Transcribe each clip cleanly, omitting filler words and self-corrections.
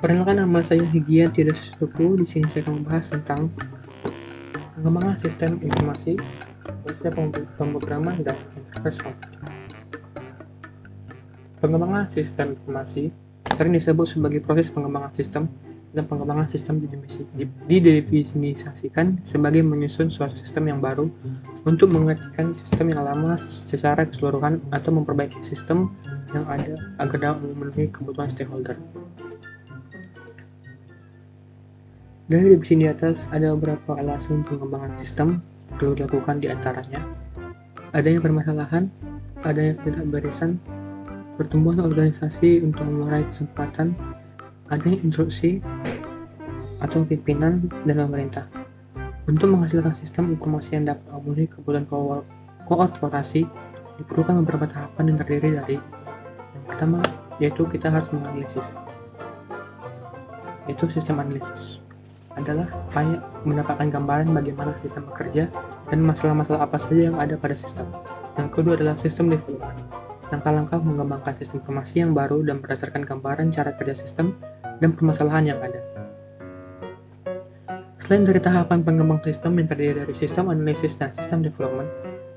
Perkenalkan, nama saya Higgian Tidak Sesuatu. Di sini saya akan membahas tentang pengembangan sistem informasi, bahasa pemrograman, dan interface komputer. Pengembangan sistem informasi sering disebut sebagai proses pengembangan sistem, dan pengembangan sistem didefinisikan sebagai menyusun suatu sistem yang baru untuk menggantikan sistem yang lama secara keseluruhan atau memperbaiki sistem yang ada agar dapat memenuhi kebutuhan stakeholder. Dari definisi di atas, ada beberapa alasan pengembangan sistem perlu dilakukan, di antaranya adanya permasalahan, adanya ketidakberesan, pertumbuhan organisasi untuk meraih kesempatan, adanya instruksi atau pimpinan dan pemerintah. Untuk menghasilkan sistem informasi yang dapat memenuhi kebutuhan korporasi, diperlukan beberapa tahapan yang terdiri dari: yang pertama, yaitu kita harus menganalisis, yaitu sistem analisis adalah upaya mendapatkan gambaran bagaimana sistem bekerja dan masalah-masalah apa saja yang ada pada sistem. Yang kedua adalah sistem development, langkah-langkah mengembangkan sistem informasi yang baru dan berdasarkan gambaran cara kerja sistem dan permasalahan yang ada. Selain dari tahapan pengembangan sistem yang terdiri dari sistem analisis dan sistem development,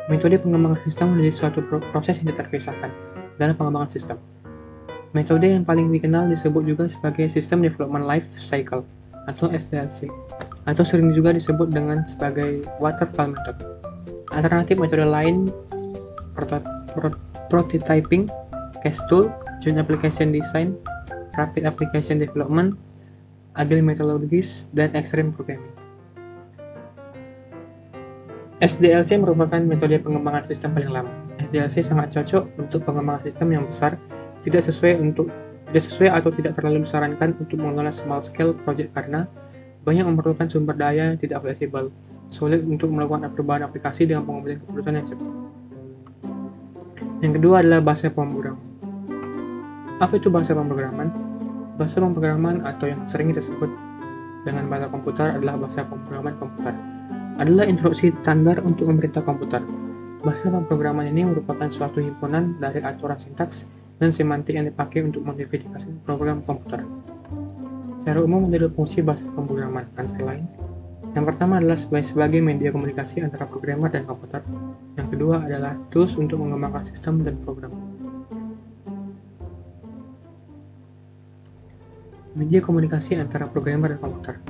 metode pengembangan sistem menjadi suatu proses yang tidak terpisahkan dalam pengembangan sistem. Metode yang paling dikenal disebut juga sebagai System Development Life Cycle atau SDLC, atau sering juga disebut dengan sebagai Waterfall Method. Alternatif metode lain prototyping, case tool, joint application design, rapid application development, agile methodologies, dan extreme programming. SDLC merupakan metode pengembangan sistem paling lama. SDLC sangat cocok untuk pengembangan sistem yang besar, tidak sesuai atau tidak terlalu disarankan untuk mengelola small scale project karena banyak memerlukan sumber daya yang tidak fleksibel, sulit untuk melakukan perubahan aplikasi dengan pengambilan keputusan yang cepat. Yang kedua adalah bahasa pemrograman. Apa itu bahasa pemrograman? Bahasa pemrograman atau yang sering disebut dengan bahasa komputer adalah bahasa pemrograman komputer. Adalah instruksi standar untuk memerintah komputer. Bahasa pemrograman ini merupakan suatu himpunan dari aturan sintaks dan semantik yang dipakai untuk mengidentifikasi program komputer. Secara umum ada dua fungsi bahasa pemrograman, antara lain: yang pertama adalah sebagai media komunikasi antara programmer dan komputer. Yang kedua adalah tools untuk mengembangkan sistem dan program. Media komunikasi antara programmer dan komputer.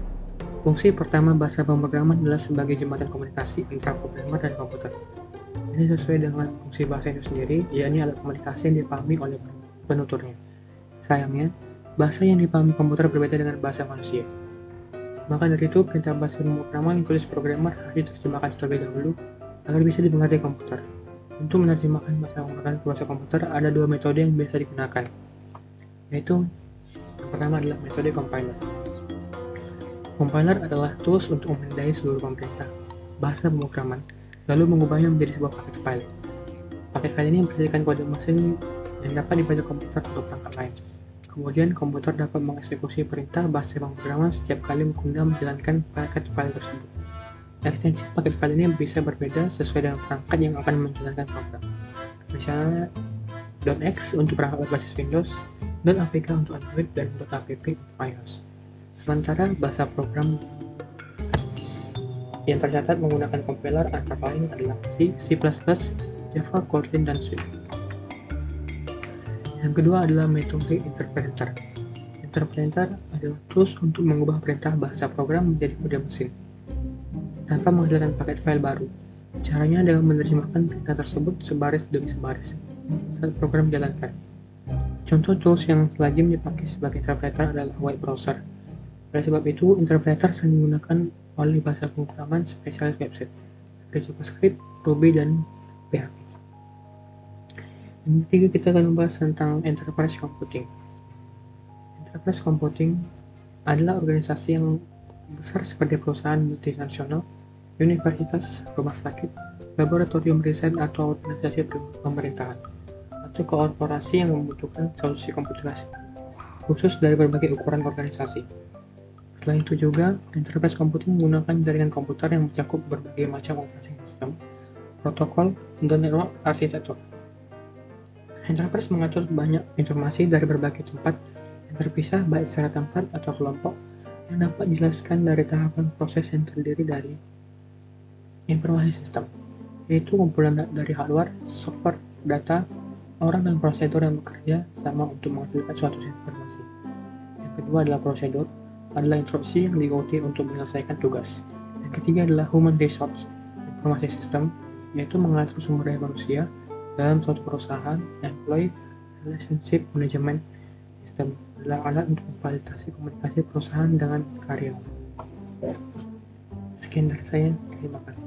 Fungsi pertama bahasa pemrograman adalah sebagai jembatan komunikasi antara programmer dan komputer. Ini sesuai dengan fungsi bahasa itu sendiri, yakni alat komunikasi yang dipahami oleh penuturnya. Sayangnya, bahasa yang dipahami komputer berbeda dengan bahasa manusia. Maka dari itu, perintah bahasa pemrograman yang ditulis programmer harus diterjemahkan terlebih dahulu agar bisa dimengerti komputer. Untuk menerjemahkan bahasa pemrograman ke bahasa komputer, ada dua metode yang biasa digunakan, yaitu yang pertama adalah metode compiler. Compiler adalah tools untuk menyadari seluruh perintah bahasa pemrograman, lalu mengubahnya menjadi sebuah paket file. Paket file ini berisikan kode mesin yang dapat dibaca komputer atau perangkat lain. Kemudian komputer dapat mengeksekusi perintah bahasa pemrograman setiap kali guna menjalankan paket file tersebut. Ekstensi paket file ini bisa berbeda sesuai dengan perangkat yang akan menjalankan program. Misalnya .x untuk perangkat berbasis Windows, .apk untuk Android, dan .app untuk iOS. Sementara bahasa program yang tercatat menggunakan compiler antara lain adalah C, C++, Java, Kotlin, dan Swift. Yang kedua adalah metode interpreter. Interpreter adalah tools untuk mengubah perintah bahasa program menjadi kode mesin tanpa menghasilkan paket file baru. Caranya dengan menerjemahkan perintah tersebut sebaris demi sebaris saat program dijalankan. Contoh tools yang lazim dipakai sebagai interpreter adalah web browser. Oleh sebab itu, interpreter sering digunakan oleh bahasa pemrograman spesialis website seperti JavaScript, Ruby, dan PHP. Yang ketiga, kita akan membahas tentang enterprise computing. Enterprise computing adalah organisasi yang besar seperti perusahaan multinasional, universitas, rumah sakit, laboratorium riset, atau organisasi pemerintahan, atau korporasi yang membutuhkan solusi komputerasi khusus dari berbagai ukuran organisasi. Selain itu juga, enterprise computing menggunakan jaringan komputer yang mencakup berbagai macam operating system protokol, dan network arsitektur. Enterprise mengatur banyak informasi dari berbagai tempat yang terpisah baik secara tempat atau kelompok yang dapat dijelaskan dari tahapan proses yang terdiri dari informasi sistem, yaitu kumpulan dari hardware, software, data, orang dan prosedur yang bekerja sama untuk menghasilkan suatu informasi. Yang kedua adalah prosedur, adalah instruksi yang diikuti untuk menyelesaikan tugas. Yang ketiga adalah human resource, informasi sistem, yaitu mengatur sumber daya manusia dalam suatu perusahaan. Employee relationship management system adalah alat untuk memfasilitasi komunikasi perusahaan dengan karyawan. Sekian dari saya, terima kasih.